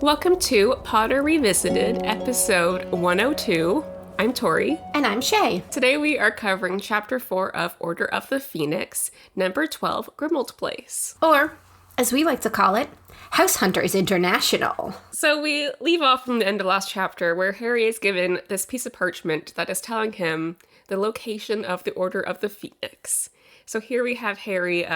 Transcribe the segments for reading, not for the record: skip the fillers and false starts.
Welcome to Potter Revisited, episode 102. I'm Tori. And I'm Shay. Today we are covering Chapter 4 of Order of the Phoenix, number 12, Grimmauld Place. Or, as we like to call it, House Hunters International. So we leave off from the end of last chapter where Harry is given this piece of parchment that is telling him the location of the Order of the Phoenix. So here we have Harry,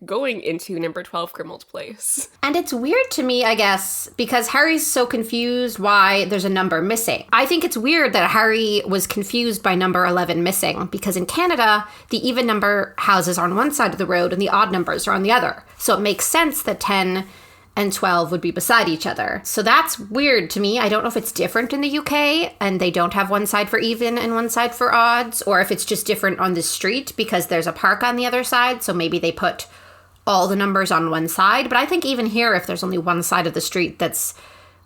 going into number 12 Grimmauld Place. And it's weird to me, I guess, because Harry's so confused why there's a number missing. I think it's weird that Harry was confused by number 11 missing, because in Canada, the even number houses are on one side of the road and the odd numbers are on the other. So it makes sense that 10 and 12 would be beside each other. So that's weird to me. I don't know if it's different in the UK and they don't have one side for even and one side for odds, or if it's just different on the street because there's a park on the other side. So maybe they put all the numbers on one side. But I think even here, if there's only one side of the street that's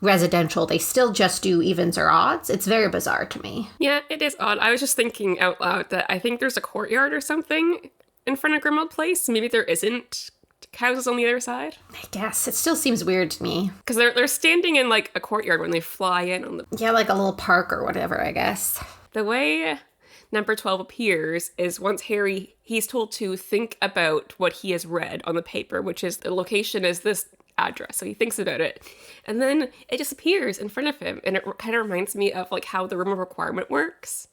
residential, they still just do evens or odds. It's very bizarre to me. Yeah, it is odd. I was just thinking out loud that I think there's a courtyard or something in front of Grimmauld Place. Maybe there isn't houses on the other side. I guess. It still seems weird to me. Because they're standing in like a courtyard when they fly in on the... Yeah, like a little park or whatever, I guess. The way number 12 appears is once he's told to think about what he has read on the paper, which is the location is this address. So he thinks about it. And then it just appears in front of him. And it kind of reminds me of like how the room of requirement works.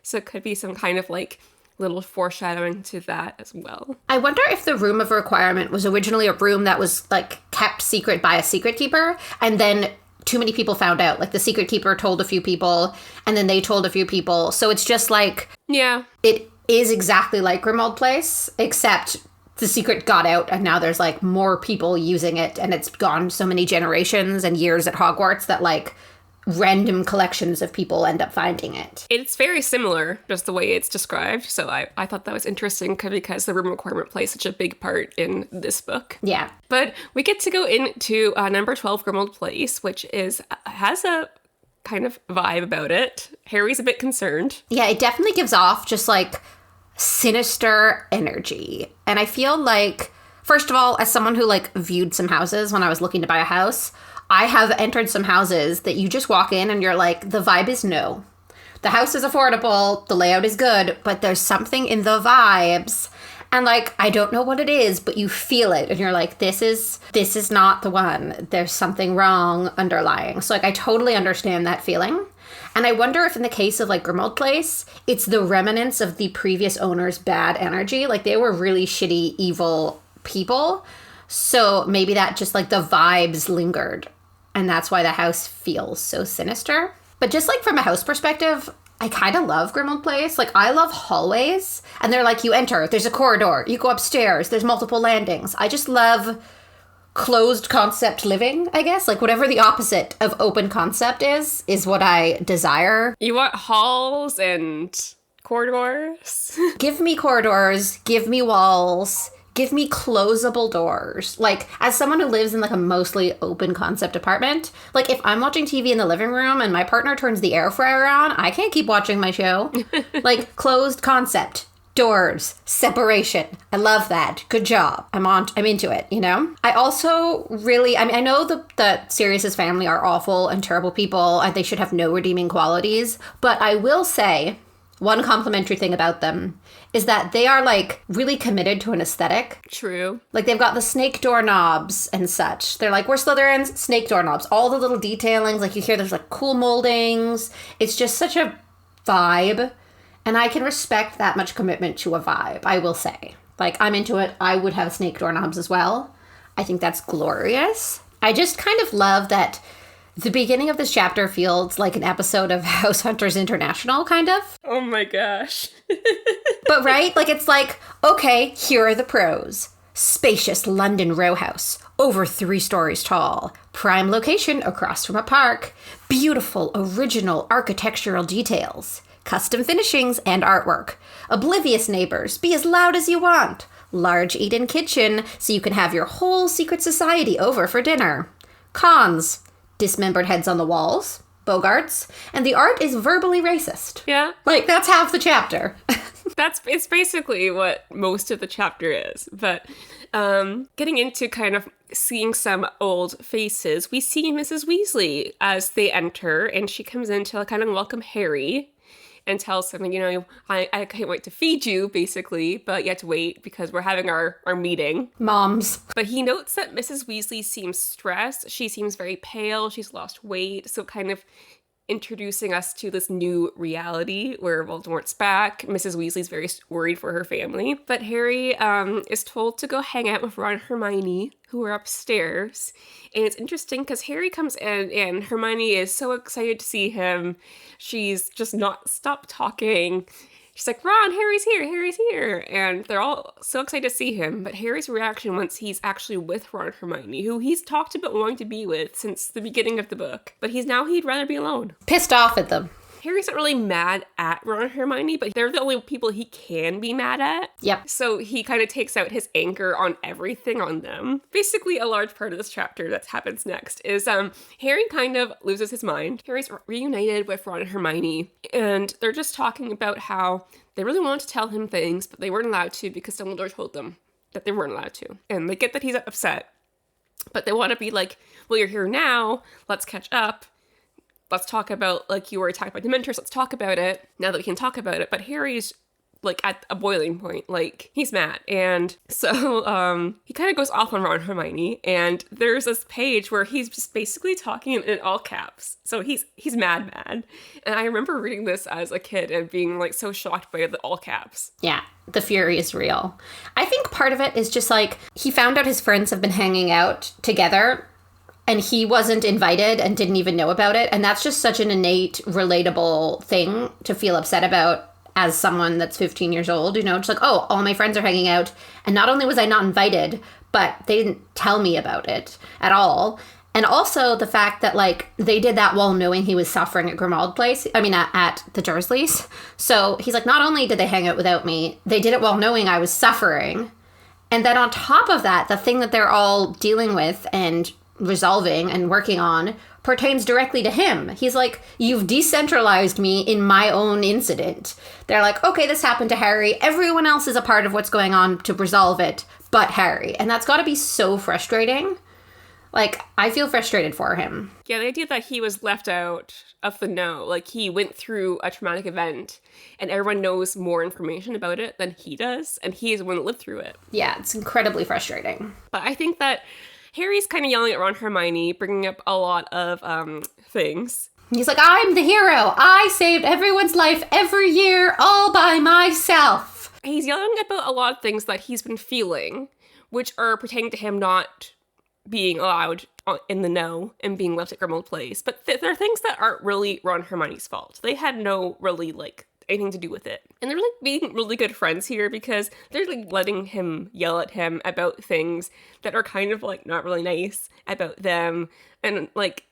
So it could be some kind of like little foreshadowing to that as well. I wonder if the room of requirement was originally a room that was like kept secret by a secret keeper, and then too many people found out. Like the secret keeper told a few people, and then they told a few people. So it's just like, yeah, it is exactly like Grimmauld Place, except the secret got out and now there's like more people using it, and it's gone so many generations and years at Hogwarts that like random collections of people end up finding it. It's very similar, just the way it's described. So I thought that was interesting because the room requirement plays such a big part in this book. Yeah. But we get to go into number 12, Grimmauld Place, which has a kind of vibe about it. Harry's a bit concerned. Yeah, it definitely gives off just like sinister energy. And I feel like, first of all, as someone who like viewed some houses when I was looking to buy a house, I have entered some houses that you just walk in and you're like, the vibe is no. The house is affordable, the layout is good, but there's something in the vibes. And like, I don't know what it is, but you feel it. And you're like, this is not the one. There's something wrong underlying. So like, I totally understand that feeling. And I wonder if in the case of like Grimmauld Place, it's the remnants of the previous owner's bad energy. Like they were really shitty, evil people. So maybe that just like the vibes lingered. And that's why the house feels so sinister. But just like from a house perspective, I kind of love Grimmauld Place. Like I love hallways. And they're like, you enter, there's a corridor, you go upstairs, there's multiple landings. I just love closed concept living, I guess. Like whatever the opposite of open concept is what I desire. You want halls and corridors? Give me corridors, give me walls. Give me closable doors. Like, as someone who lives in like a mostly open concept apartment, like if I'm watching TV in the living room and my partner turns the air fryer on, I can't keep watching my show. Like, closed concept, doors, separation. I love that. Good job. I'm into it, you know? I also really, I know that Sirius's family are awful and terrible people and they should have no redeeming qualities, but I will say one complimentary thing about them is that they are like really committed to an aesthetic. True. Like they've got the snake doorknobs and such. They're like, we're Slytherins, snake doorknobs. All the little detailings, like you hear there's like cool moldings. It's just such a vibe. And I can respect that much commitment to a vibe, I will say. Like I'm into it. I would have snake doorknobs as well. I think that's glorious. I just kind of love that the beginning of this chapter feels like an episode of House Hunters International, kind of. Oh my gosh. But right? Like, it's like, okay, here are the pros. Spacious London row house, over 3 stories tall. Prime location across from a park. Beautiful, original architectural details. Custom finishings and artwork. Oblivious neighbors, be as loud as you want. Large eat-in kitchen, so you can have your whole secret society over for dinner. Cons. Dismembered heads on the walls, bogarts, and the art is verbally racist. Yeah. Like, that's half the chapter. It's basically what most of the chapter is. But getting into kind of seeing some old faces, we see Mrs. Weasley as they enter, and she comes in to kind of welcome Harry and tells him, I can't wait to feed you, basically, but you have to wait because we're having our meeting. Moms. But he notes that Mrs. Weasley seems stressed. She seems very pale. She's lost weight. So kind of introducing us to this new reality where Voldemort's back. Mrs. Weasley's very worried for her family. But Harry is told to go hang out with Ron and Hermione, who are upstairs. And it's interesting because Harry comes in and Hermione is so excited to see him. She's just not stopped talking. She's like, Ron, Harry's here. And they're all so excited to see him. But Harry's reaction once he's actually with Ron and Hermione, who he's talked about wanting to be with since the beginning of the book. But he'd rather be alone. Pissed off at them. Harry's not really mad at Ron and Hermione, but they're the only people he can be mad at. Yep. So he kind of takes out his anger on everything on them. Basically, a large part of this chapter that happens next is Harry kind of loses his mind. Harry's reunited with Ron and Hermione, and they're just talking about how they really wanted to tell him things, but they weren't allowed to because Dumbledore told them that they weren't allowed to. And they get that he's upset, but they want to be like, well, you're here now, let's catch up. Let's talk about, like, you were attacked by Dementors. Let's talk about it now that we can talk about it. But Harry's, like, at a boiling point. Like, he's mad. And so he kind of goes off on Ron and Hermione. And there's this page where he's just basically talking in all caps. So he's mad. And I remember reading this as a kid and being, like, so shocked by the all caps. Yeah, the fury is real. I think part of it is just, like, he found out his friends have been hanging out together and he wasn't invited and didn't even know about it. And that's just such an innate, relatable thing to feel upset about as someone that's 15 years old, just like, oh, all my friends are hanging out. And not only was I not invited, but they didn't tell me about it at all. And also the fact that, like, they did that while knowing he was suffering at Grimmauld Place. I mean, at the Dursleys. So he's like, not only did they hang out without me, they did it while knowing I was suffering. And then on top of that, the thing that they're all dealing with and resolving and working on pertains directly to him. He's like, you've decentralized me in my own incident. They're like, okay, this happened to Harry. Everyone else is a part of what's going on to resolve it, but Harry. And that's got to be so frustrating. Like, I feel frustrated for him. Yeah, the idea that he was left out of the know, like he went through a traumatic event and everyone knows more information about it than he does, and he is the one that lived through it. Yeah, it's incredibly frustrating. But I think that Harry's kind of yelling at Ron and Hermione, bringing up a lot of things. He's like, I'm the hero. I saved everyone's life every year all by myself. He's yelling about a lot of things that he's been feeling, which are pertaining to him not being allowed in the know and being left at Grimmauld Place. But there are things that aren't really Ron and Hermione's fault. They had no really, like, anything to do with it. And they're, like, being really good friends here because they're, like, letting him yell at him about things that are kind of, like, not really nice about them. And, like,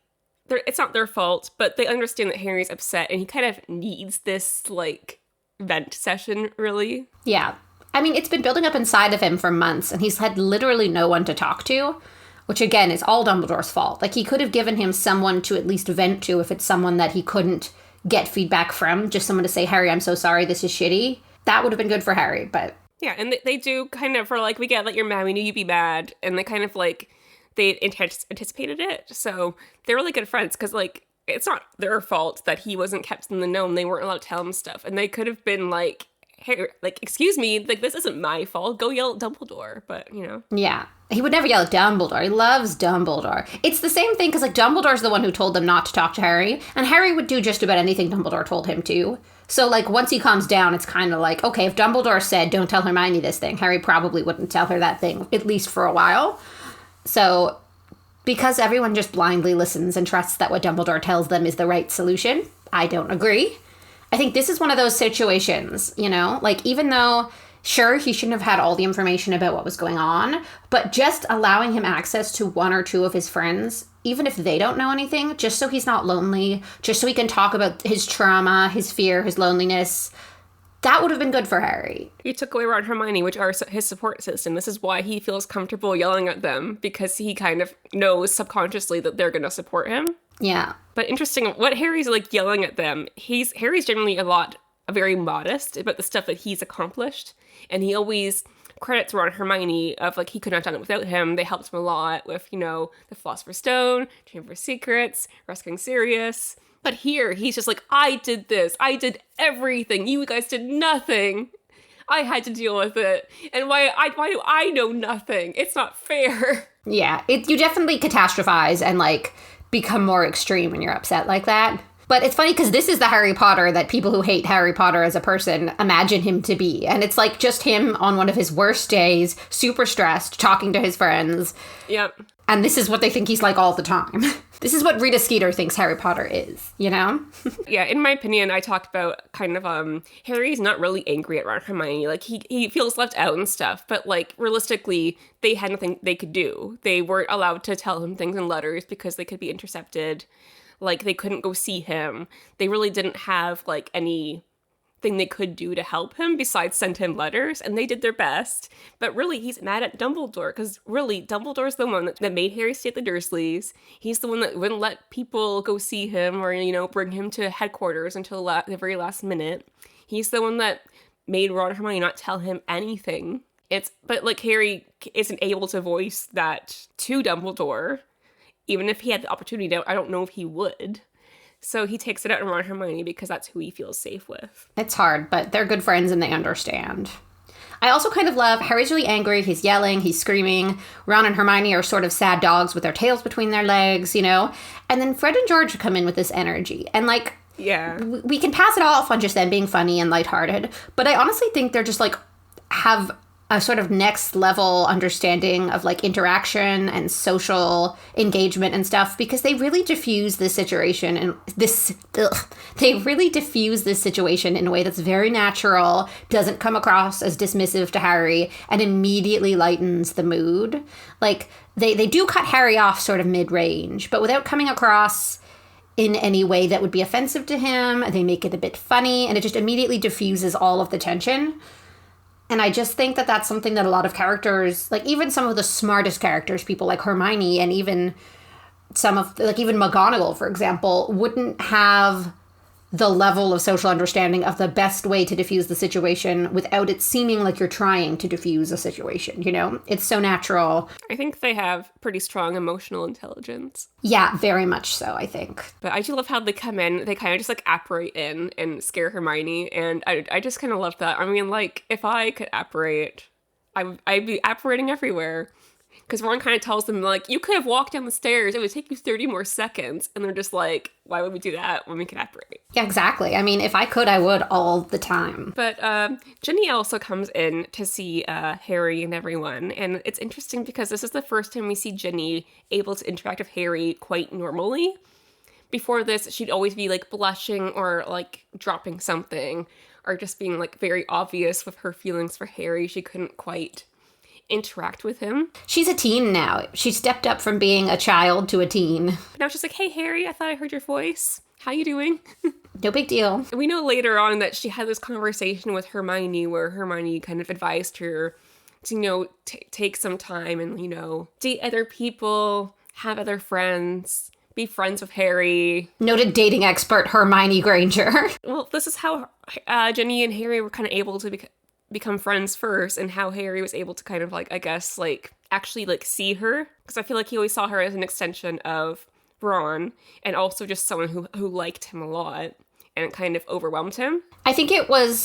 it's not their fault, but they understand that Harry's upset and he kind of needs this, like, vent session, really. Yeah. I mean, it's been building up inside of him for months and he's had literally no one to talk to, which, again, is all Dumbledore's fault. Like, he could have given him someone to at least vent to if it's someone that he couldn't get feedback from, just someone to say, Harry, I'm so sorry, this is shitty. That would have been good for Harry, but... Yeah, and they do kind of, for like, we get that you're mad, we knew you'd be mad, and they kind of, like, they anticipated it, so they're really good friends, because, like, it's not their fault that he wasn't kept in the know, and they weren't allowed to tell him stuff, and they could have been like, hey, like, excuse me, like, this isn't my fault, go yell at Dumbledore, but, Yeah. He would never yell at Dumbledore. He loves Dumbledore. It's the same thing because, like, Dumbledore's the one who told them not to talk to Harry, and Harry would do just about anything Dumbledore told him to. So, like, once he calms down, it's kind of like, okay, if Dumbledore said, don't tell Hermione this thing, Harry probably wouldn't tell her that thing, at least for a while. So, because everyone just blindly listens and trusts that what Dumbledore tells them is the right solution, I don't agree. I think this is one of those situations, like, even though... Sure, he shouldn't have had all the information about what was going on, but just allowing him access to one or two of his friends, even if they don't know anything, just so he's not lonely, just so he can talk about his trauma, his fear, his loneliness, that would have been good for Harry. He took away Ron and Hermione, which are his support system. This is why he feels comfortable yelling at them, because he kind of knows subconsciously that they're going to support him. Yeah. But interesting, what Harry's, like, yelling at them, Harry's generally a lot very modest about the stuff that he's accomplished. And he always credits Ron and Hermione of, like, he couldn't have done it without him. They helped him a lot with, you know, the Philosopher's Stone, Chamber of Secrets, rescuing Sirius. But here, he's just like, I did this. I did everything. You guys did nothing. I had to deal with it. And why do I know nothing? It's not fair. Yeah, you definitely catastrophize and, like, become more extreme when you're upset like that. But it's funny because this is the Harry Potter that people who hate Harry Potter as a person imagine him to be. And it's like just him on one of his worst days, super stressed, talking to his friends. Yep. And this is what they think he's like all the time. This is what Rita Skeeter thinks Harry Potter is, you know? Yeah, in my opinion, I talked about kind of, Harry's not really angry at Ron and Hermione. Like, he feels left out and stuff, but, like, realistically, they had nothing they could do. They weren't allowed to tell him things in letters because they could be intercepted. Like, they couldn't go see him. They really didn't have, like, anything they could do to help him besides send him letters, and they did their best. But really, he's mad at Dumbledore, because really, Dumbledore's the one that made Harry stay at the Dursleys. He's the one that wouldn't let people go see him or, you know, bring him to headquarters until the very last minute. He's the one that made Ron and Hermione not tell him anything. But, like, Harry isn't able to voice that to Dumbledore. Even if he had the opportunity to, I don't know if he would. So he takes it out on Ron and Hermione because that's who he feels safe with. It's hard, but they're good friends and they understand. I also kind of love Harry's really angry. He's yelling, he's screaming. Ron and Hermione are sort of sad dogs with their tails between their legs, you know? And then Fred and George come in with this energy. And, like, yeah, we can pass it off on just them being funny and lighthearted. But I honestly think they're just, like, have a sort of next level understanding of, like, interaction and social engagement and stuff, because they really diffuse this situation and they really diffuse this situation in a way that's very natural, doesn't come across as dismissive to Harry, and immediately lightens the mood. Like, they do cut Harry off sort of mid-range, but without coming across in any way that would be offensive to him. They make it a bit funny, and it just immediately diffuses all of the tension. And I just think that that's something that a lot of characters, like even some of the smartest characters, people like Hermione and even some of, like even McGonagall, for example, wouldn't have the level of social understanding of the best way to diffuse the situation without it seeming like you're trying to diffuse a situation, you know? It's so natural. I think they have pretty strong emotional intelligence. Yeah, very much so, I think. But I do love how they come in, they kind of just like apparate in and scare Hermione, and I just kind of love that. I mean, like, if I could apparate, I'd be apparating everywhere. Because Ron kind of tells them, like, you could have walked down the stairs. It would take you 30 more seconds. And they're just like, why would we do that when we can apparate? Yeah, exactly. I mean, if I could, I would all the time. But Ginny also comes in to see Harry and everyone. And it's interesting because this is the first time we see Ginny able to interact with Harry quite normally. Before this, she'd always be, like, blushing or, like, dropping something. Or just being, like, very obvious with her feelings for Harry. She couldn't quite interact with him. She's a teen now. She stepped up from being a child to a teen. But now she's like, hey, Harry, I thought I heard your voice. How you doing? No big deal. We know later on that she had this conversation with Hermione where Hermione kind of advised her to, you know, take some time and, you know, date other people, have other friends, be friends with Harry. Noted dating expert Hermione Granger. Well, this is how Ginny and Harry were kind of able to become friends first, and how Harry was able to kind of, like, I guess, like, actually, like, see her, because I feel like he always saw her as an extension of Ron, and also just someone who liked him a lot, and it kind of overwhelmed him. I think it was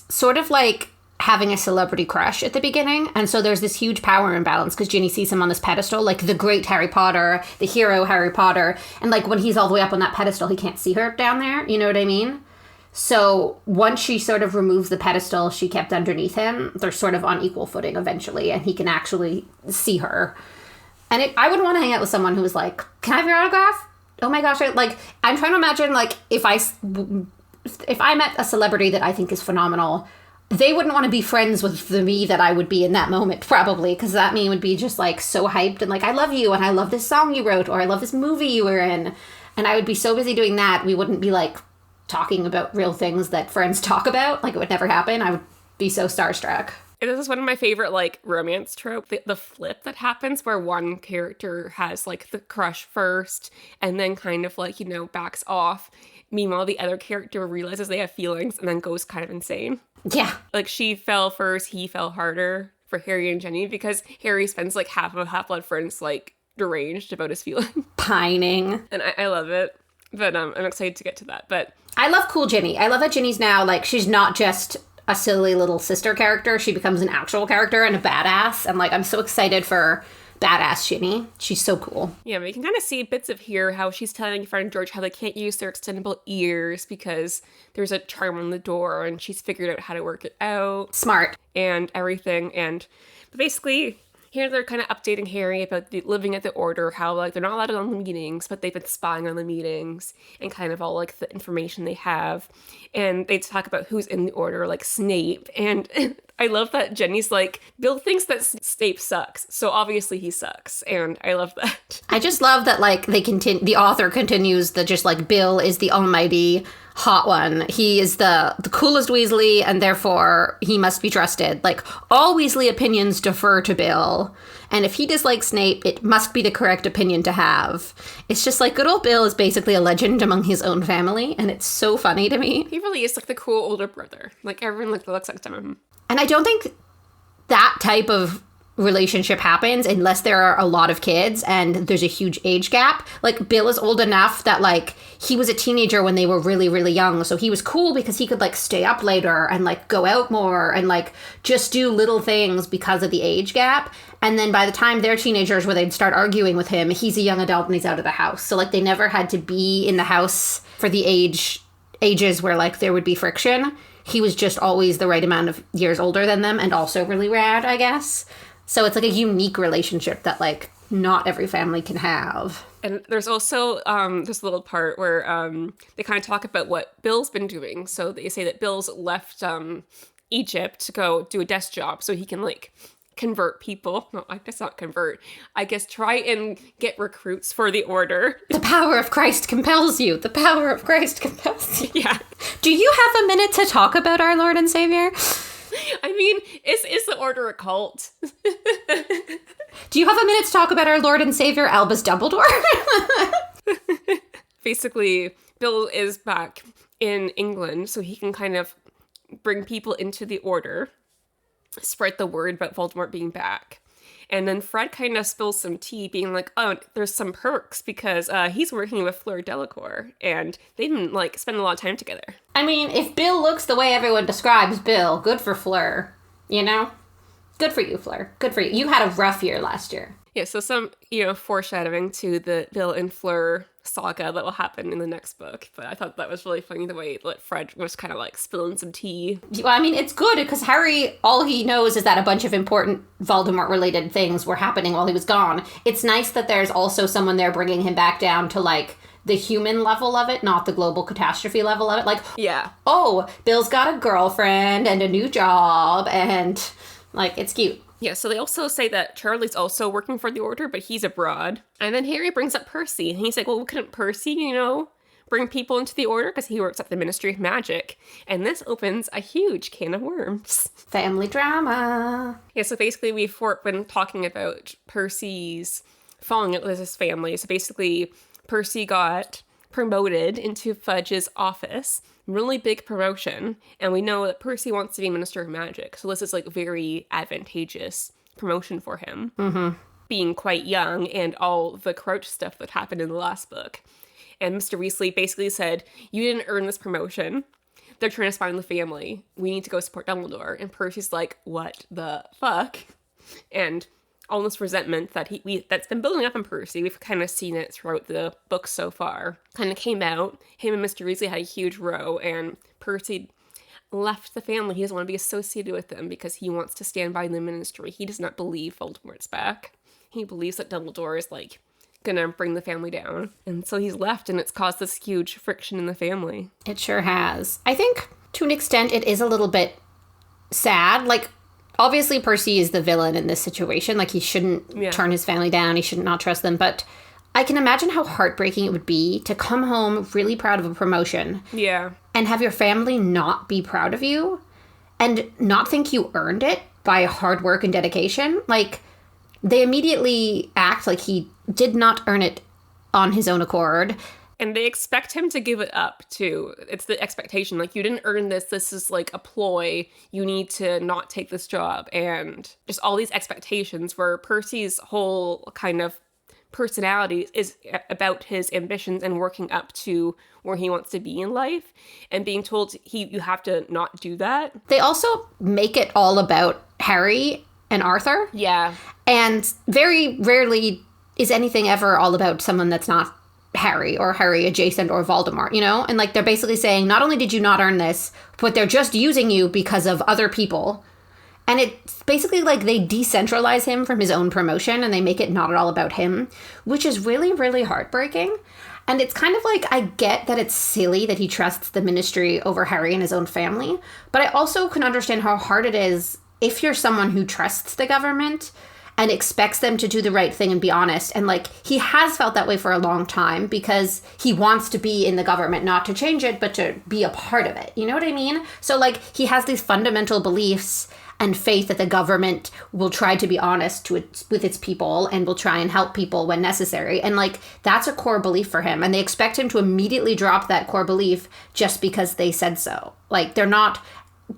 sort of like having a celebrity crush at the beginning, and so there's this huge power imbalance, because Ginny sees him on this pedestal, like the great Harry Potter, the hero Harry Potter, and, like, when he's all the way up on that pedestal, he can't see her down there, you know what I mean? So once she sort of removes the pedestal she kept underneath him, they're sort of on equal footing eventually, and he can actually see her. And I would want to hang out with someone who was like, can I have your autograph? Oh my gosh, I'm trying to imagine, like, if I met a celebrity that I think is phenomenal, they wouldn't want to be friends with the me that I would be in that moment, probably, because that me would be just, like, so hyped and like, I love you, and I love this song you wrote, or I love this movie you were in. And I would be so busy doing that, we wouldn't be, like, talking about real things that friends talk about. Like, it would never happen. I would be so starstruck. This is one of my favorite, like, romance trope. The flip that happens where one character has, like, the crush first and then kind of, like, you know, backs off Meanwhile, the other character realizes they have feelings and then goes kind of insane. Yeah. Like, she fell first, he fell harder for Harry and Ginny because Harry spends like half of Half-Blood Prince like deranged about his feelings. Pining. And I love it. But I'm excited to get to that. But I love cool Ginny. I love that Ginny's now, like, she's not just a silly little sister character. She becomes an actual character and a badass. And, like, I'm so excited for badass Ginny. She's so cool. Yeah, we can kind of see bits of here how she's telling Fred and George how they can't use their extendable ears because there's a charm on the door and she's figured out how to work it out. Smart. And everything. But basically, here they're kind of updating Harry about living at the Order, how, like, they're not allowed to go on the meetings, but they've been spying on the meetings and kind of all, like, the information they have. And they talk about who's in the Order, like Snape. And I love that Jenny's like, Bill thinks that Snape sucks, so obviously he sucks. And I love that. I just love that, like, the author continues the just, like, Bill is the almighty hot one. He is the coolest Weasley, and therefore he must be trusted. Like, all Weasley opinions defer to Bill. And if he dislikes Snape, it must be the correct opinion to have. It's just like good old Bill is basically a legend among his own family, and it's so funny to me. He really is like the cool older brother. Like, everyone looks up to him. And I don't think that type of relationship happens unless there are a lot of kids and there's a huge age gap. Like, Bill is old enough that, like, he was a teenager when they were really, really young. So he was cool because he could, like, stay up later and, like, go out more and, like, just do little things because of the age gap. And then by the time they're teenagers where they'd start arguing with him, he's a young adult and he's out of the house. So, like, they never had to be in the house for the ages where, like, there would be friction. He was just always the right amount of years older than them and also really rad, I guess. So it's like a unique relationship that, like, not every family can have. And there's also this little part where they kind of talk about what Bill's been doing. So they say that Bill's left Egypt to go do a desk job so he can, like, convert people. No, I guess not convert. I guess try and get recruits for the Order. The power of Christ compels you. The power of Christ compels you. Yeah. Do you have a minute to talk about our Lord and Savior? I mean, is the Order a cult? Do you have a minute to talk about our Lord and Savior, Albus Dumbledore? Basically, Bill is back in England, so he can kind of bring people into the Order, spread the word about Voldemort being back. And then Fred kind of spills some tea, being like, oh, there's some perks because he's working with Fleur Delacour, and they didn't, like, spend a lot of time together. I mean, if Bill looks the way everyone describes Bill, good for Fleur, you know? Good for you, Fleur. Good for you. You had a rough year last year. Yeah, so some, foreshadowing to the Bill and Fleur saga that will happen in the next book. But I thought that was really funny the way that Fred was kind of, like, spilling some tea. Well, I mean, it's good because Harry, all he knows is that a bunch of important Voldemort-related things were happening while he was gone. It's nice that there's also someone there bringing him back down to, like, the human level of it, not the global catastrophe level of it. Like, yeah. Oh, Bill's got a girlfriend and a new job, and, like, it's cute. Yeah, so they also say that Charlie's also working for the Order, but he's abroad. And then Harry brings up Percy, and he's like, well, couldn't Percy, bring people into the Order? Because he works at the Ministry of Magic. And this opens a huge can of worms. Family drama. Yeah, so basically we've been talking about Percy's falling out with his family. So basically, Percy got promoted into Fudge's office. Really big promotion. And we know that Percy wants to be Minister of Magic. So this is, like, very advantageous promotion for him. Mm-hmm. Being quite young and all the Crouch stuff that happened in the last book. And Mr. Weasley basically said, you didn't earn this promotion. They're trying to spy on the family. We need to go support Dumbledore. And Percy's like, what the fuck? And all this resentment that that's been building up in Percy, we've kind of seen it throughout the books so far, kind of came out. Him and Mr. Weasley had a huge row, and Percy left the family. He doesn't want to be associated with them because he wants to stand by the Ministry. He does not believe Voldemort's back. He believes that Dumbledore is, like, gonna bring the family down. And so he's left, and it's caused this huge friction in the family. It sure has. I think, to an extent, it is a little bit sad. Like, obviously, Percy is the villain in this situation. Like, he shouldn't turn his family down. He should not trust them. But I can imagine how heartbreaking it would be to come home really proud of a promotion. Yeah. And have your family not be proud of you and not think you earned it by hard work and dedication. Like, they immediately act like he did not earn it on his own accord. And they expect him to give it up, too. It's the expectation. Like, you didn't earn this. This is, like, a ploy. You need to not take this job. And just all these expectations where Percy's whole kind of personality is about his ambitions and working up to where he wants to be in life. And being told you have to not do that. They also make it all about Harry and Arthur. Yeah. And very rarely is anything ever all about someone that's not Harry or Harry adjacent or Voldemort, you know? And like they're basically saying, not only did you not earn this, but they're just using you because of other people. And it's basically like they decentralize him from his own promotion and they make it not at all about him, which is really, really heartbreaking. And it's kind of like, I get that it's silly that he trusts the ministry over Harry and his own family, but I also can understand how hard it is if you're someone who trusts the government and expects them to do the right thing and be honest. And like, he has felt that way for a long time because he wants to be in the government, not to change it, but to be a part of it. You know what I mean? So like, he has these fundamental beliefs and faith that the government will try to be honest with its people and will try and help people when necessary. And like, that's a core belief for him. And they expect him to immediately drop that core belief just because they said so. Like, they're not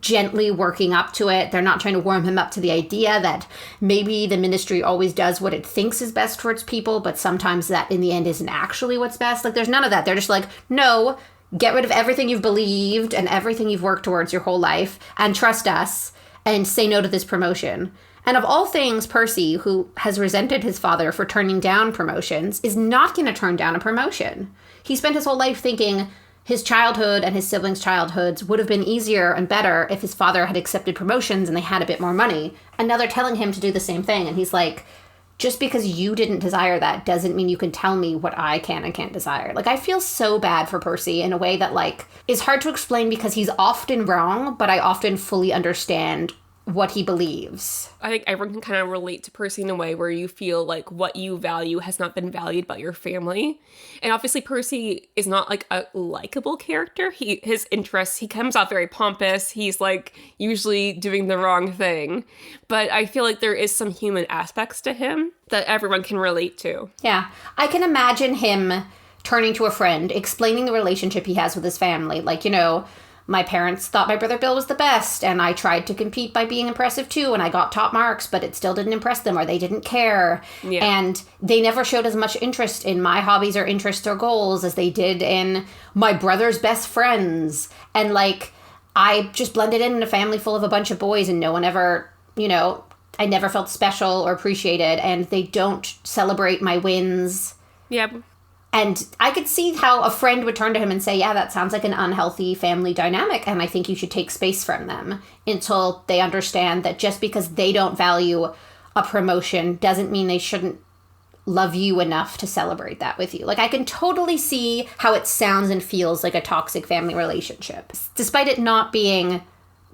gently working up to it. They're not trying to warm him up to the idea that maybe the ministry always does what it thinks is best for its people, but sometimes that in the end isn't actually what's best. Like, there's none of that. They're just like, no, get rid of everything you've believed and everything you've worked towards your whole life and trust us and say no to this promotion. And of all things, Percy, who has resented his father for turning down promotions, is not going to turn down a promotion. He spent his whole life thinking his childhood and his siblings' childhoods would have been easier and better if his father had accepted promotions and they had a bit more money. And now they're telling him to do the same thing. And he's like, just because you didn't desire that doesn't mean you can tell me what I can and can't desire. Like, I feel so bad for Percy in a way that, like, is hard to explain because he's often wrong, but I often fully understand what he believes. I think everyone can kind of relate to Percy in a way where you feel like what you value has not been valued by your family. And obviously Percy is not like a likable character. His interests, he comes off very pompous. He's like usually doing the wrong thing. But I feel like there is some human aspects to him that everyone can relate to. Yeah. I can imagine him turning to a friend, explaining the relationship he has with his family. Like, you know, my parents thought my brother Bill was the best, and I tried to compete by being impressive too, and I got top marks, but it still didn't impress them, or they didn't care. Yeah. And they never showed as much interest in my hobbies or interests or goals as they did in my brother's best friends. And like, I just blended in a family full of a bunch of boys, and no one ever, you know, I never felt special or appreciated, and they don't celebrate my wins. Yep. And I could see how a friend would turn to him and say, yeah, that sounds like an unhealthy family dynamic, and I think you should take space from them until they understand that just because they don't value a promotion doesn't mean they shouldn't love you enough to celebrate that with you. Like, I can totally see how it sounds and feels like a toxic family relationship, despite it not being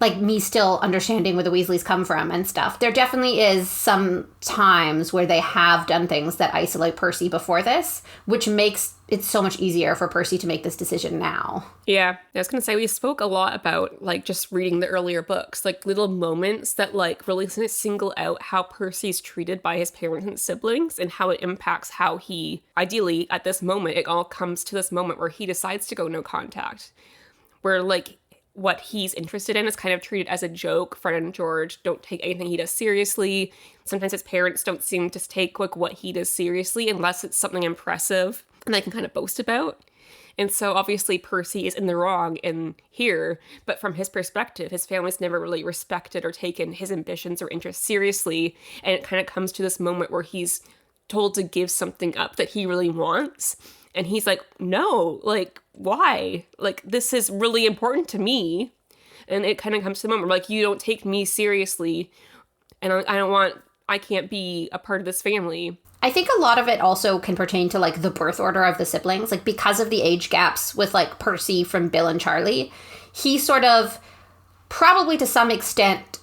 like me still understanding where the Weasleys come from and stuff. There definitely is some times where they have done things that isolate Percy before this, which makes it so much easier for Percy to make this decision now. Yeah, I was going to say, we spoke a lot about like just reading the earlier books, like little moments that like really single out how Percy's treated by his parents and siblings and how it impacts how he, ideally at this moment, it all comes to this moment where he decides to go no contact, where like what he's interested in is kind of treated as a joke. Fred and George don't take anything he does seriously. Sometimes his parents don't seem to take like what he does seriously unless it's something impressive and they can kind of boast about. And so obviously Percy is in the wrong in here, but from his perspective, his family's never really respected or taken his ambitions or interests seriously. And it kind of comes to this moment where he's told to give something up that he really wants. And he's like, no, like, why? Like, this is really important to me. And it kind of comes to the moment where, like, you don't take me seriously. And I can't be a part of this family. I think a lot of it also can pertain to, like, the birth order of the siblings. Like, because of the age gaps with, like, Percy from Bill and Charlie, he sort of, probably to some extent,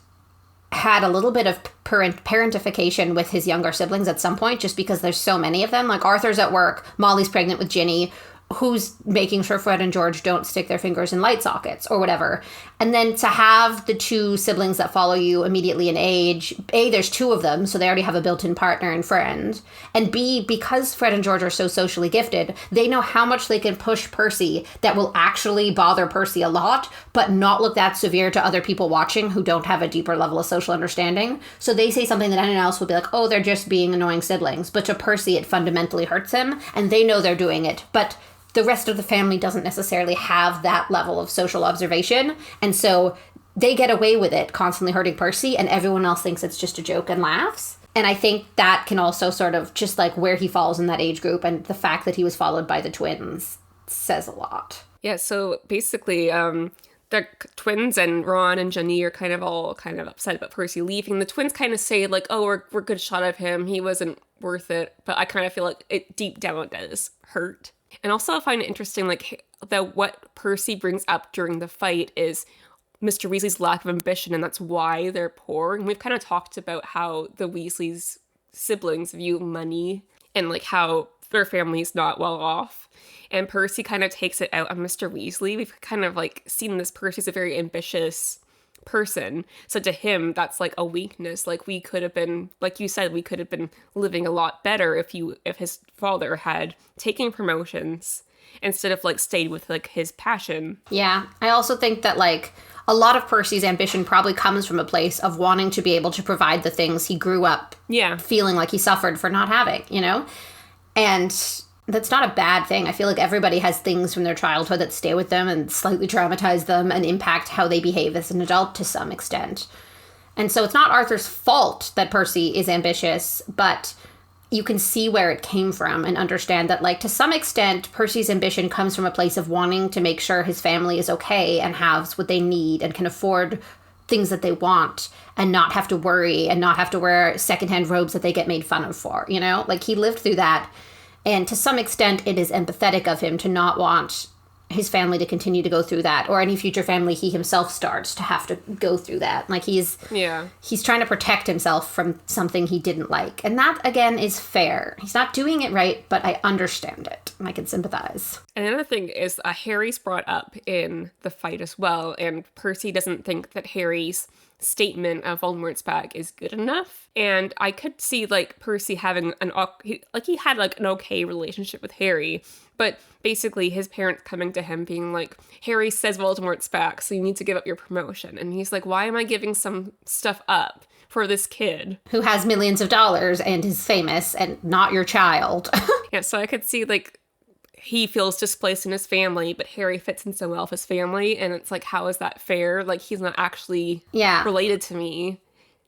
had a little bit of parentification with his younger siblings at some point, just because there's so many of them. Like, Arthur's at work, Molly's pregnant with Ginny, who's making sure Fred and George don't stick their fingers in light sockets or whatever. And then to have the two siblings that follow you immediately in age, A, there's two of them, so they already have a built-in partner and friend. And B, because Fred and George are so socially gifted, they know how much they can push Percy that will actually bother Percy a lot, but not look that severe to other people watching who don't have a deeper level of social understanding. So they say something that anyone else would be like, oh, they're just being annoying siblings. But to Percy, it fundamentally hurts him, and they know they're doing it. But the rest of the family doesn't necessarily have that level of social observation. And so they get away with it constantly hurting Percy, and everyone else thinks it's just a joke and laughs. And I think that can also sort of just like where he falls in that age group, and the fact that he was followed by the twins says a lot. Yeah, so basically, the twins and Ron and Ginny are kind of upset about Percy leaving. The twins kind of say like, oh, we're good shot of him. He wasn't worth it. But I kind of feel like it deep down it does hurt. And also I find it interesting, like, that what Percy brings up during the fight is Mr. Weasley's lack of ambition, and that's why they're poor. And we've kind of talked about how the Weasley's siblings view money and, like, how their family's not well off. And Percy kind of takes it out on Mr. Weasley. We've kind of, like, seen this. Percy's a very ambitious person, so to him that's like a weakness. Like, we could have been, like you said, we could have been living a lot better if his father had taken promotions instead of like stayed with like his passion. Yeah, I also think that like a lot of Percy's ambition probably comes from a place of wanting to be able to provide the things he grew up feeling like he suffered for not having, you know? And that's not a bad thing. I feel like everybody has things from their childhood that stay with them and slightly traumatize them and impact how they behave as an adult to some extent. And so it's not Arthur's fault that Percy is ambitious, but you can see where it came from and understand that, like, to some extent, Percy's ambition comes from a place of wanting to make sure his family is okay and has what they need and can afford things that they want and not have to worry and not have to wear secondhand robes that they get made fun of for, you know? Like, he lived through that. And to some extent, it is empathetic of him to not want his family to continue to go through that, or any future family he himself starts to have to go through that. Like, he's trying to protect himself from something he didn't like. And that, again, is fair. He's not doing it right, but I understand it. And I can sympathize. And another thing is Harry's brought up in the fight as well, and Percy doesn't think that Harry's statement of Voldemort's back is good enough. And I could see, like, Percy having he had, like, an okay relationship with Harry, but basically his parents coming to him being like, Harry says Voldemort's back, so you need to give up your promotion. And he's like, why am I giving some stuff up for this kid who has millions of dollars and is famous and not your child? Yeah, so I could see, like, he feels displaced in his family, but Harry fits in so well with his family, and it's like, how is that fair? Like, he's not actually related to me.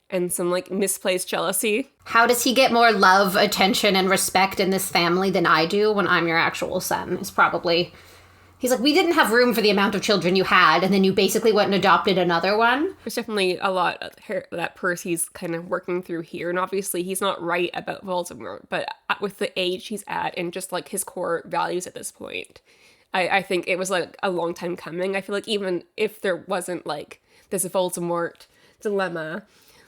And some, like, misplaced jealousy. How does he get more love, attention, and respect in this family than I do when I'm your actual son? Is probably... He's like, we didn't have room for the amount of children you had, and then you basically went and adopted another one. There's definitely a lot that Percy's kind of working through here, and obviously he's not right about Voldemort, but with the age he's at and just, like, his core values at this point, I think it was, like, a long time coming. I feel like even if there wasn't, like, this Voldemort dilemma,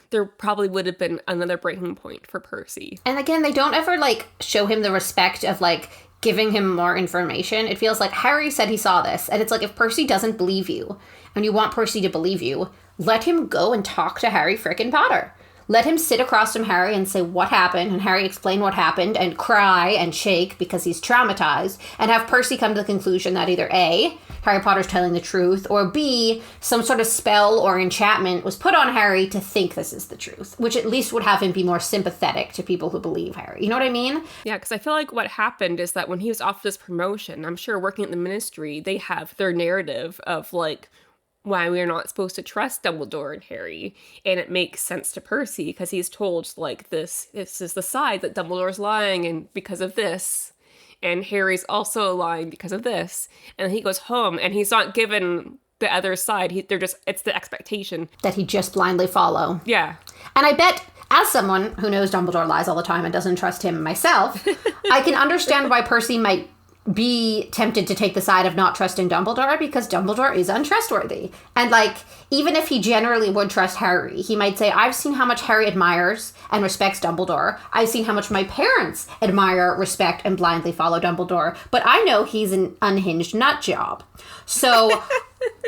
there probably would have been another breaking point for Percy. And again, they don't ever, like, show him the respect of, like, giving him more information. It feels like Harry said he saw this, and it's like, if Percy doesn't believe you, and you want Percy to believe you, let him go and talk to Harry frickin' Potter. Let him sit across from Harry and say what happened, and Harry explain what happened, and cry and shake because he's traumatized, and have Percy come to the conclusion that either A, Harry Potter's telling the truth, or B, some sort of spell or enchantment was put on Harry to think this is the truth, which at least would have him be more sympathetic to people who believe Harry. You know what I mean? Yeah, because I feel like what happened is that when he was offered this promotion, I'm sure working at the Ministry, they have their narrative of, like, why we're not supposed to trust Dumbledore and Harry. And it makes sense to Percy because he's told, like, this is the side that Dumbledore's lying and because of this. And Harry's also lying because of this. And he goes home and he's not given the other side. It's the expectation that he just blindly follow. Yeah. And I bet, as someone who knows Dumbledore lies all the time and doesn't trust him myself, I can understand why Percy might be tempted to take the side of not trusting Dumbledore because Dumbledore is untrustworthy. And, like, even if he generally would trust Harry, he might say, I've seen how much Harry admires and respects Dumbledore. I've seen how much my parents admire, respect, and blindly follow Dumbledore. But I know he's an unhinged nut job. So,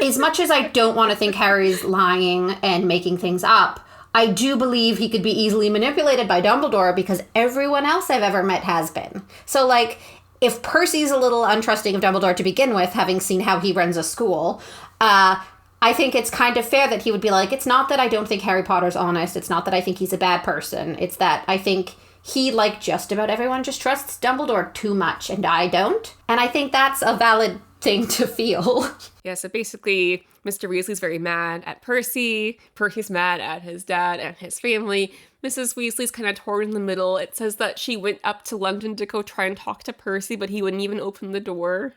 as much as I don't want to think Harry's lying and making things up, I do believe he could be easily manipulated by Dumbledore because everyone else I've ever met has been. So, like, if Percy's a little untrusting of Dumbledore to begin with, having seen how he runs a school, I think it's kind of fair that he would be like, it's not that I don't think Harry Potter's honest. It's not that I think he's a bad person. It's that I think he, like just about everyone, just trusts Dumbledore too much, and I don't. And I think that's a valid thing to feel. Yeah, so basically, Mr. Weasley's very mad at Percy. Percy's mad at his dad and his family. Mrs. Weasley's kind of torn in the middle. It says that she went up to London to go try and talk to Percy, but he wouldn't even open the door,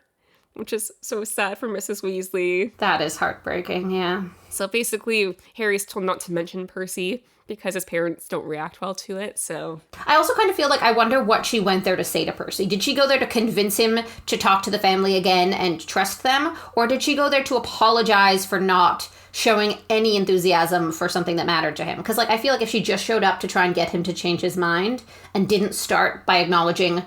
which is so sad for Mrs. Weasley. That is heartbreaking, yeah. So basically, Harry's told not to mention Percy because his parents don't react well to it, so... I also kind of feel like I wonder what she went there to say to Percy. Did she go there to convince him to talk to the family again and trust them? Or did she go there to apologize for not showing any enthusiasm for something that mattered to him? Because, like, I feel like if she just showed up to try and get him to change his mind and didn't start by acknowledging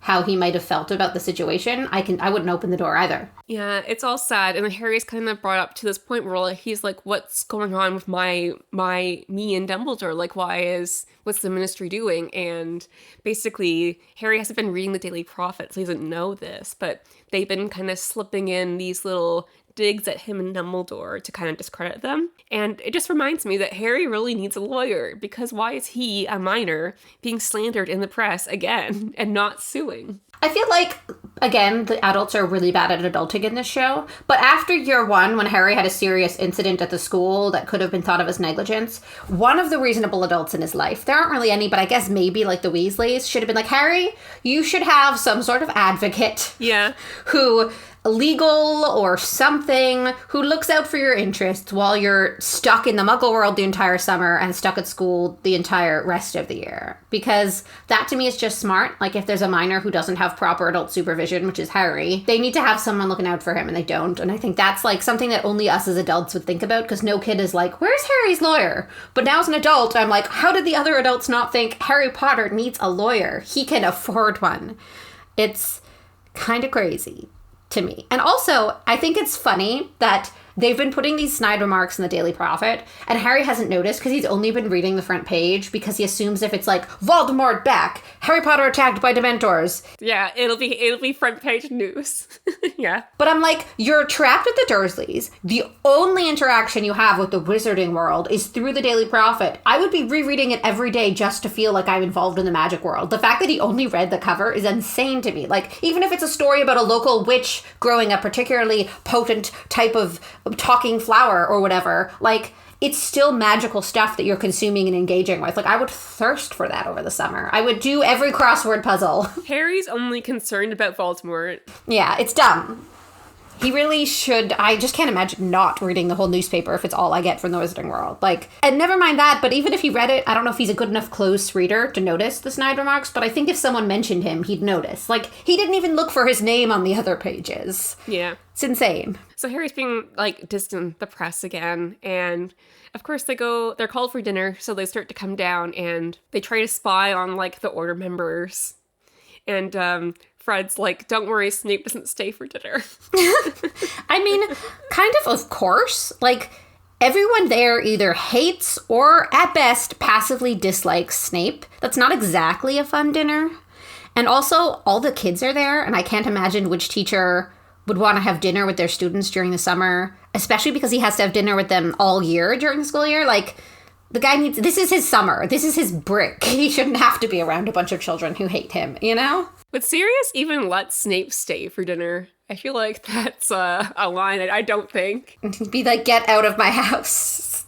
how he might have felt about the situation, I wouldn't open the door either. Yeah, it's all sad. And then Harry's kind of brought up to this point where he's like, what's going on with me and Dumbledore? Like, what's the ministry doing? And basically, Harry hasn't been reading the Daily Prophet, so he doesn't know this, but they've been kind of slipping in these little digs at him and Dumbledore to kind of discredit them. And it just reminds me that Harry really needs a lawyer, because why is he, a minor, being slandered in the press again and not suing? I feel like, again, the adults are really bad at adulting in this show, but after year one, when Harry had a serious incident at the school that could have been thought of as negligence, one of the reasonable adults in his life, there aren't really any, but I guess maybe like the Weasleys, should have been like, Harry, you should have some sort of advocate. Yeah. Who... legal or something, who looks out for your interests while you're stuck in the Muggle world the entire summer and stuck at school the entire rest of the year. Because that to me is just smart. Like, if there's a minor who doesn't have proper adult supervision, which is Harry, they need to have someone looking out for him, and they don't. And I think that's like something that only us as adults would think about, because no kid is like, where's Harry's lawyer? But now as an adult, I'm like, how did the other adults not think Harry Potter needs a lawyer? He can afford one. It's kind of crazy to me. And also, I think it's funny that they've been putting these snide remarks in the Daily Prophet, and Harry hasn't noticed because he's only been reading the front page, because he assumes if it's like, Voldemort back, Harry Potter attacked by Dementors. Yeah, it'll be front page news. Yeah. But I'm like, you're trapped with the Dursleys. The only interaction you have with the wizarding world is through the Daily Prophet. I would be rereading it every day just to feel like I'm involved in the magic world. The fact that he only read the cover is insane to me. Like, even if it's a story about a local witch growing a particularly potent type of talking flower or whatever, like, it's still magical stuff that you're consuming and engaging with. Like, I would thirst for that over the summer. I would do every crossword puzzle. Harry's only concerned about Voldemort. Yeah, it's dumb. He really should. I just can't imagine not reading the whole newspaper if it's all I get from the Wizarding World. Like, and never mind that, but even if he read it, I don't know if he's a good enough close reader to notice the snide remarks, but I think if someone mentioned him, he'd notice. Like, he didn't even look for his name on the other pages. Yeah. It's insane. So Harry's being, like, distant the press again, and of course they're called for dinner, so they start to come down, and they try to spy on, like, the Order members. And, Fred's like, don't worry, Snape doesn't stay for dinner. I mean, kind of course. Like, everyone there either hates or, at best, passively dislikes Snape. That's not exactly a fun dinner. And also, all the kids are there, and I can't imagine which teacher would want to have dinner with their students during the summer, especially because he has to have dinner with them all year during the school year. Like, the guy needs... This is his summer. This is his brick. He shouldn't have to be around a bunch of children who hate him, you know? Would Sirius even let Snape stay for dinner? I feel like that's a line I don't think. He'd be like, get out of my house.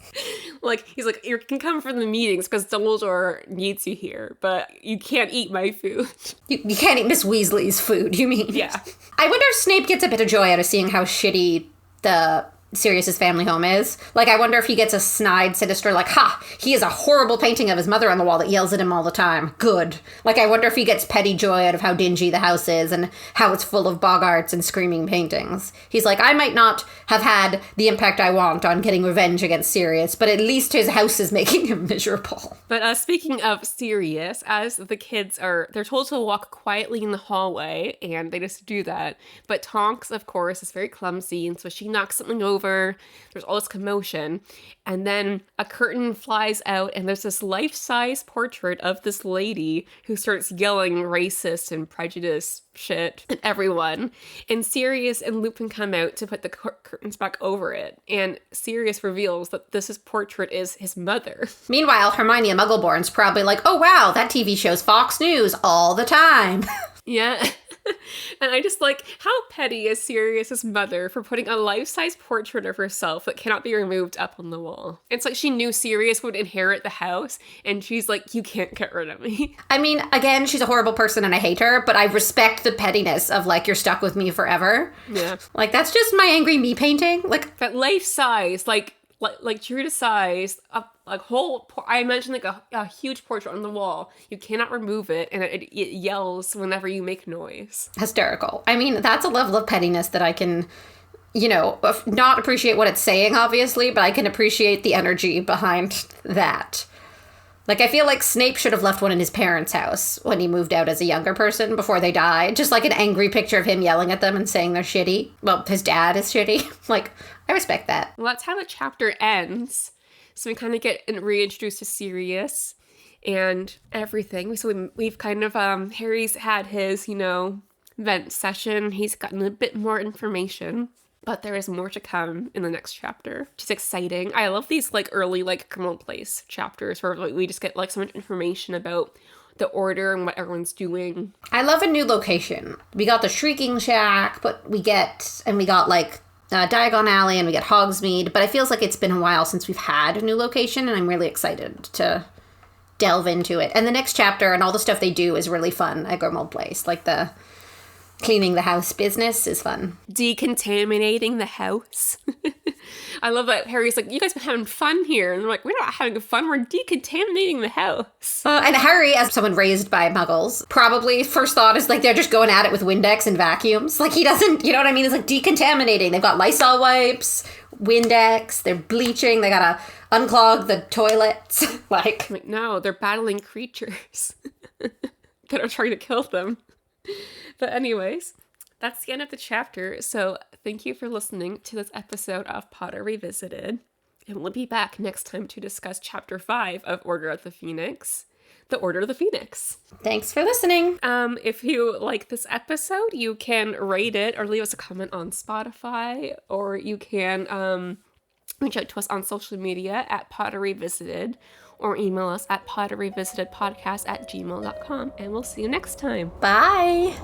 Like, he's like, you can come for the meetings because Dumbledore needs you here, but you can't eat my food. You can't eat Miss Weasley's food, you mean? Yeah. I wonder if Snape gets a bit of joy out of seeing how shitty the Sirius's family home is. Like, I wonder if he gets a snide, sinister, like, ha, he has a horrible painting of his mother on the wall that yells at him all the time. Good. Like, I wonder if he gets petty joy out of how dingy the house is and how it's full of bogarts and screaming paintings. He's like, I might not have had the impact I want on getting revenge against Sirius, but at least his house is making him miserable. But speaking of Sirius, as the kids they're told to walk quietly in the hallway, and they just do that. But Tonks, of course, is very clumsy, and so she knocks something over. There's all this commotion, and then a curtain flies out, and there's this life-size portrait of this lady who starts yelling racist and prejudice shit at everyone. And Sirius and Lupin come out to put the curtains back over it, and Sirius reveals that this portrait is his mother. Meanwhile, Hermione and Muggleborn's probably like, oh wow, that TV shows Fox News all the time. Yeah. And I just like, how petty is Sirius's mother for putting a life-size portrait of herself that cannot be removed up on the wall? It's like she knew Sirius would inherit the house, and she's like, you can't get rid of me. I mean, again, she's a horrible person and I hate her, but I respect the pettiness of, like, you're stuck with me forever. Yeah. Like, that's just my angry me painting. Like, that life-size, like true to size, I mentioned like a huge portrait on the wall. You cannot remove it, and it yells whenever you make noise. Hysterical. I mean, that's a level of pettiness that I can, not appreciate what it's saying, obviously, but I can appreciate the energy behind that. Like, I feel like Snape should have left one in his parents' house when he moved out as a younger person before they died. Just like an angry picture of him yelling at them and saying they're shitty. Well, his dad is shitty. Like, I respect that. Well, that's how the chapter ends. So we kind of get reintroduced to Sirius and everything. So we've kind of, Harry's had his, vent session. He's gotten a bit more information. But there is more to come in the next chapter, which is exciting. I love these, early, Grimmauld Place chapters where we just get, so much information about the Order and what everyone's doing. I love a new location. We got the Shrieking Shack, but we got, Diagon Alley, and we get Hogsmeade. But it feels like it's been a while since we've had a new location, and I'm really excited to delve into it. And the next chapter and all the stuff they do is really fun at Grimmauld Place. Like, the cleaning the house business is fun. Decontaminating the house. I love that Harry's like, you guys been having fun here. And they're like, we're not having fun, we're decontaminating the house. And Harry, as someone raised by muggles, probably first thought is they're just going at it with Windex and vacuums. Like, he doesn't, you know what I mean? It's like decontaminating. They've got Lysol wipes, Windex, they're bleaching, they gotta unclog the toilets. No, they're battling creatures that are trying to kill them. But anyways, that's the end of the chapter. So thank you for listening to this episode of Potter Revisited. And we'll be back next time to discuss Chapter 5 of Order of the Phoenix, the Order of the Phoenix. Thanks for listening. If you like this episode, you can rate it or leave us a comment on Spotify, or you can reach out to us on social media at Potter Revisited, or email us at potterrevisitedpodcast@gmail.com. And we'll see you next time. Bye.